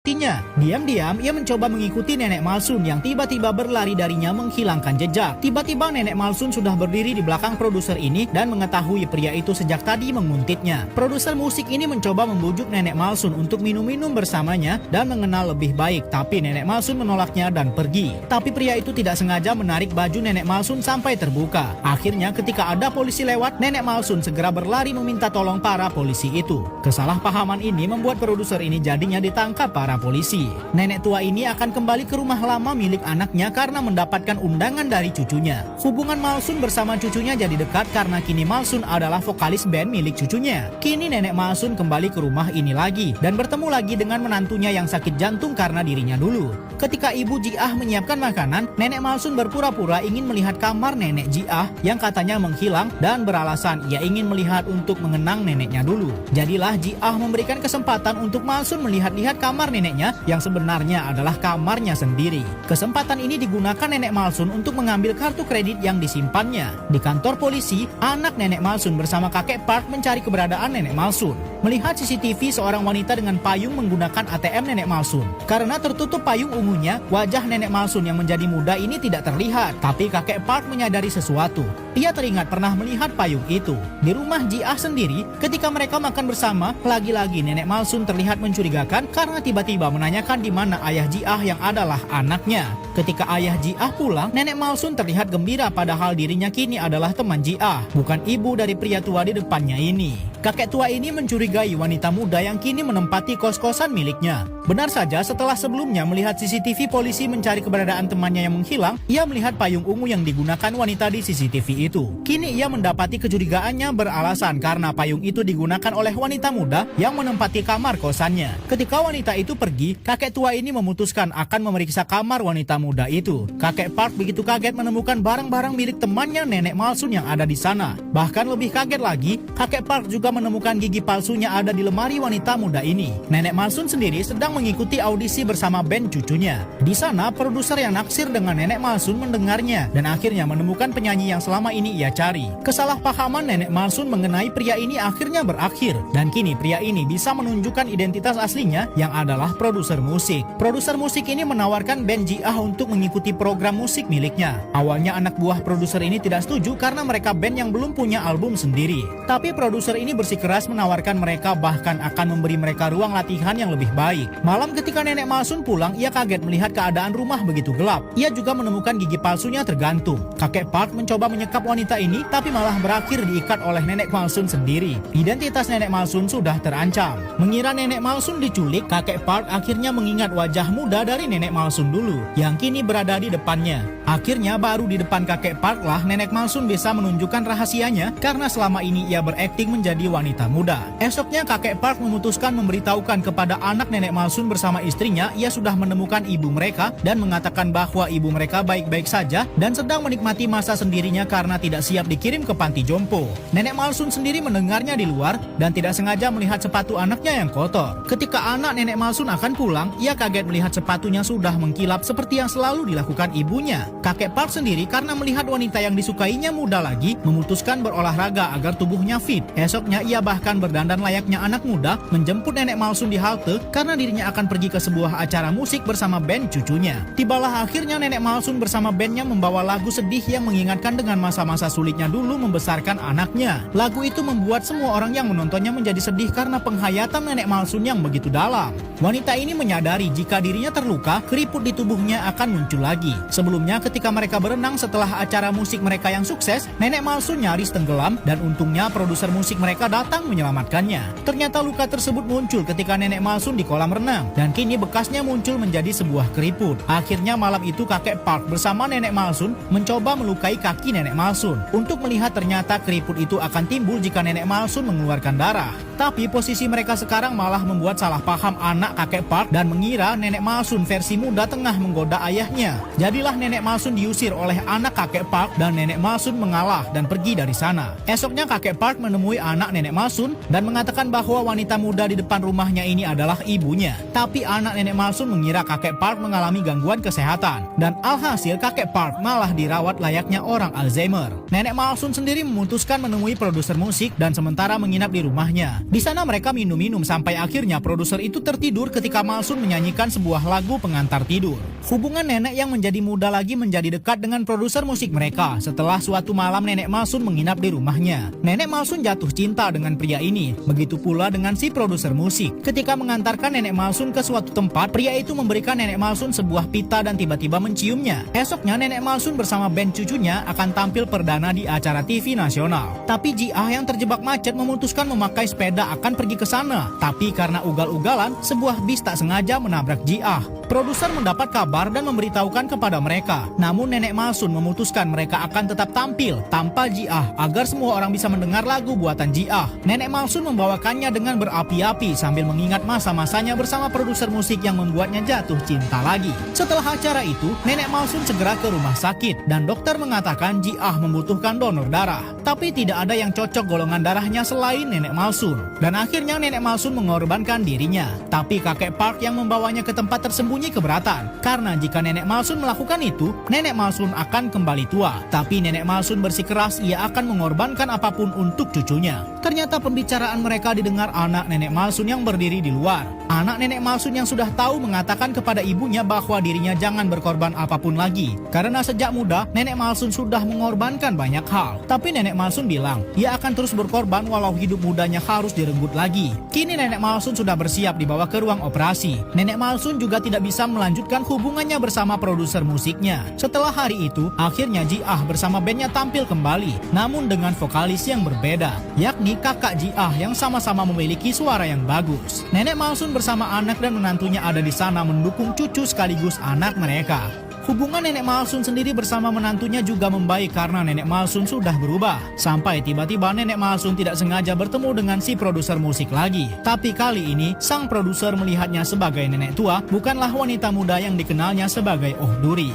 mendekatinya. Diam-diam ia mencoba mengikuti nenek Malsun yang tiba-tiba berlari darinya menghilangkan jejak. Tiba-tiba nenek Malsun sudah berdiri di belakang produser ini dan mengetahui pria itu sejak tadi menguntitnya. Produser musik ini mencoba membujuk nenek Malsun untuk minum-minum bersamanya dan mengenal lebih baik, tapi nenek Malsun menolaknya dan pergi. Tapi pria itu tidak sengaja menarik baju nenek Malsun sampai terbuka. Akhirnya ketika ada polisi lewat, nenek Malsun segera berlari meminta tolong para polisi itu. Kesalahpahaman ini membuat produser ini jadinya ditangkap para polisi. Nenek tua ini akan kembali ke rumah lama milik anaknya karena mendapatkan undangan dari cucunya. Hubungan Malsun bersama cucunya jadi dekat karena kini Malsun adalah vokalis band milik cucunya. Kini nenek Malsun kembali ke rumah ini lagi dan bertemu lagi dengan menantunya yang sakit jantung karena dirinya dulu. Ketika ibu Jiah menyiapkan makanan, nenek Malsun berpura-pura ingin melihat kamar nenek Jiah yang katanya menghilang dan beralasan ia ingin melihat untuk mengenang neneknya dulu. Jadilah Jiah memberikan kesempatan untuk Malsun melihat-lihat kamar neneknya yang sebenarnya adalah kamarnya sendiri. Kesempatan ini digunakan nenek Malsun untuk mengambil kartu kredit yang disimpannya. Di kantor polisi, anak nenek Malsun bersama kakek Park mencari keberadaan nenek Malsun. Melihat CCTV seorang wanita dengan payung menggunakan ATM nenek Malsun. Karena tertutup payung ungunya, wajah nenek Malsun yang menjadi muda ini tidak terlihat. Tapi kakek Park menyadari sesuatu. Ia teringat pernah melihat payung itu. Di rumah Jiah sendiri, ketika mereka makan bersama, lagi-lagi nenek Malsun terlihat mencurigakan karena tiba-tiba menanyakan di mana ayah Jiah yang adalah anaknya. Ketika ayah Jiah pulang, nenek Malsun terlihat gembira padahal dirinya kini adalah teman Jiah, bukan ibu dari pria tua di depannya ini. Kakek tua ini mencurigai wanita muda yang kini menempati kos-kosan miliknya. Benar saja, setelah sebelumnya melihat CCTV polisi mencari keberadaan temannya yang menghilang, ia melihat payung ungu yang digunakan wanita di CCTV itu. Kini ia mendapati kecurigaannya beralasan karena payung itu digunakan oleh wanita muda yang menempati kamar kosannya. Ketika wanita itu pergi, kakek tua ini memutuskan akan memeriksa kamar wanita muda itu. Kakek Park begitu kaget menemukan barang-barang milik temannya nenek Malsun yang ada di sana. Bahkan lebih kaget lagi, kakek Park juga menemukan gigi palsunya ada di lemari wanita muda ini. Nenek Malsun sendiri sedang mengikuti audisi bersama band cucunya. Di sana, produser yang naksir dengan nenek Malsun mendengarnya dan akhirnya menemukan penyanyi yang selama ini ia cari. Kesalahpahaman nenek Malsun mengenai pria ini akhirnya berakhir dan kini pria ini bisa menunjukkan identitas aslinya yang adalah produser musik. Produser musik ini menawarkan band Jiah untuk mengikuti program musik miliknya. Awalnya anak buah produser ini tidak setuju karena mereka band yang belum punya album sendiri. Tapi produser ini bersikeras menawarkan mereka bahkan akan memberi mereka ruang latihan yang lebih baik. Malam ketika nenek Malsun pulang, ia kaget melihat keadaan rumah begitu gelap. Ia juga menemukan gigi palsunya tergantung. Kakek Park mencoba menyekap wanita ini, tapi malah berakhir diikat oleh nenek Malsun sendiri. Identitas nenek Malsun sudah terancam. Mengira nenek Malsun diculik, kakek Park akhirnya mengingat wajah muda dari nenek Malsun dulu, yang kini berada di depannya. Akhirnya baru di depan kakek Park lah nenek Malsun bisa menunjukkan rahasianya karena selama ini ia berakting menjadi wanita muda. Esoknya kakek Park memutuskan memberitahukan kepada anak nenek Malsun bersama istrinya ia sudah menemukan ibu mereka dan mengatakan bahwa ibu mereka baik-baik saja dan sedang menikmati masa sendirinya karena tidak siap dikirim ke panti jompo. Nenek Malsun sendiri mendengarnya di luar dan tidak sengaja melihat sepatu anaknya yang kotor. Ketika anak nenek Malsun akan pulang, ia kaget melihat sepatunya sudah mengkilap seperti yang selalu dilakukan ibunya. Kakek Park sendiri karena melihat wanita yang disukainya muda lagi, memutuskan berolahraga agar tubuhnya fit. Esoknya ia bahkan berdandan layaknya anak muda menjemput nenek Malsun di halte karena dirinya akan pergi ke sebuah acara musik bersama band cucunya. Tibalah akhirnya nenek Malsun bersama bandnya membawa lagu sedih yang mengingatkan dengan masa-masa sulitnya dulu membesarkan anaknya. Lagu itu membuat semua orang yang menontonnya menjadi sedih karena penghayatan nenek Malsun yang begitu dalam. Wanita ini menyadari jika dirinya terluka, keriput di tubuhnya akan muncul lagi. Sebelumnya ketika mereka berenang setelah acara musik mereka yang sukses, nenek Malsun nyaris tenggelam dan untungnya produser musik mereka datang menyelamatkannya. Ternyata luka tersebut muncul ketika nenek Malsun di kolam renang dan kini bekasnya muncul menjadi sebuah keriput. Akhirnya malam itu kakek Park bersama nenek Malsun mencoba melukai kaki nenek Malsun untuk melihat ternyata keriput itu akan timbul jika nenek Malsun mengeluarkan darah. Tapi posisi mereka sekarang malah membuat salah paham anak kakek Park dan mengira nenek Malsun versi muda tengah menggoda ayahnya. Jadilah nenek Malsun Malsun diusir oleh anak kakek Park dan nenek Malsun mengalah dan pergi dari sana. Esoknya kakek Park menemui anak nenek Malsun dan mengatakan bahwa wanita muda di depan rumahnya ini adalah ibunya. Tapi anak nenek Malsun mengira kakek Park mengalami gangguan kesehatan dan alhasil kakek Park malah dirawat layaknya orang Alzheimer. Nenek Malsun sendiri memutuskan menemui produser musik dan sementara menginap di rumahnya. Di sana mereka minum-minum sampai akhirnya produser itu tertidur ketika Malsun menyanyikan sebuah lagu pengantar tidur. Hubungan nenek yang menjadi muda lagi menjadi dekat dengan produser musik mereka setelah suatu malam nenek Malsun menginap di rumahnya. Nenek Malsun jatuh cinta dengan pria ini, begitu pula dengan si produser musik. Ketika mengantarkan nenek Malsun ke suatu tempat, pria itu memberikan nenek Malsun sebuah pita dan tiba-tiba menciumnya. Esoknya nenek Malsun bersama band cucunya akan tampil perdana di acara TV nasional. Tapi Ji Ah yang terjebak macet memutuskan memakai sepeda akan pergi ke sana. Tapi karena ugal-ugalan, sebuah bis tak sengaja menabrak Ji Ah. Produser mendapat kabar dan memberitahukan kepada mereka. Namun nenek Malsun memutuskan mereka akan tetap tampil tanpa Ji Ah agar semua orang bisa mendengar lagu buatan Ji Ah. Nenek Malsun membawakannya dengan berapi-api sambil mengingat masa-masanya bersama produser musik yang membuatnya jatuh cinta lagi. Setelah acara itu, nenek Malsun segera ke rumah sakit dan dokter mengatakan Ji Ah membutuhkan donor darah. Tapi tidak ada yang cocok golongan darahnya selain nenek Malsun. Dan akhirnya nenek Malsun mengorbankan dirinya. Tapi kakek Park yang membawanya ke tempat tersembunyi keberatan. Karena jika nenek Malsun melakukan itu, nenek Malsun akan kembali tua. Tapi nenek Malsun bersikeras ia akan mengorbankan apapun untuk cucunya. Ternyata pembicaraan mereka didengar anak nenek Malsun yang berdiri di luar. Anak nenek Malsun yang sudah tahu mengatakan kepada ibunya bahwa dirinya jangan berkorban apapun lagi. Karena sejak muda, nenek Malsun sudah mengorbankan banyak hal. Tapi nenek Malsun bilang, ia akan terus berkorban walau hidup mudanya harus direnggut lagi. Kini nenek Malsun sudah bersiap dibawa ke ruang operasi. Nenek Malsun juga tidak bisa melanjutkan hubungannya bersama produser musiknya. Setelah hari itu, akhirnya Ji Ah bersama bandnya tampil kembali. Namun dengan vokalis yang berbeda, yakni kakak Ji Ah yang sama-sama memiliki suara yang bagus. Nenek Malsun bersama anak dan menantunya ada di sana mendukung cucu sekaligus anak mereka. Hubungan nenek Malsun sendiri bersama menantunya juga membaik karena nenek Malsun sudah berubah. Sampai tiba-tiba nenek Malsun tidak sengaja bertemu dengan si produser musik lagi. Tapi kali ini, sang produser melihatnya sebagai nenek tua, bukanlah wanita muda yang dikenalnya sebagai Oh Duri.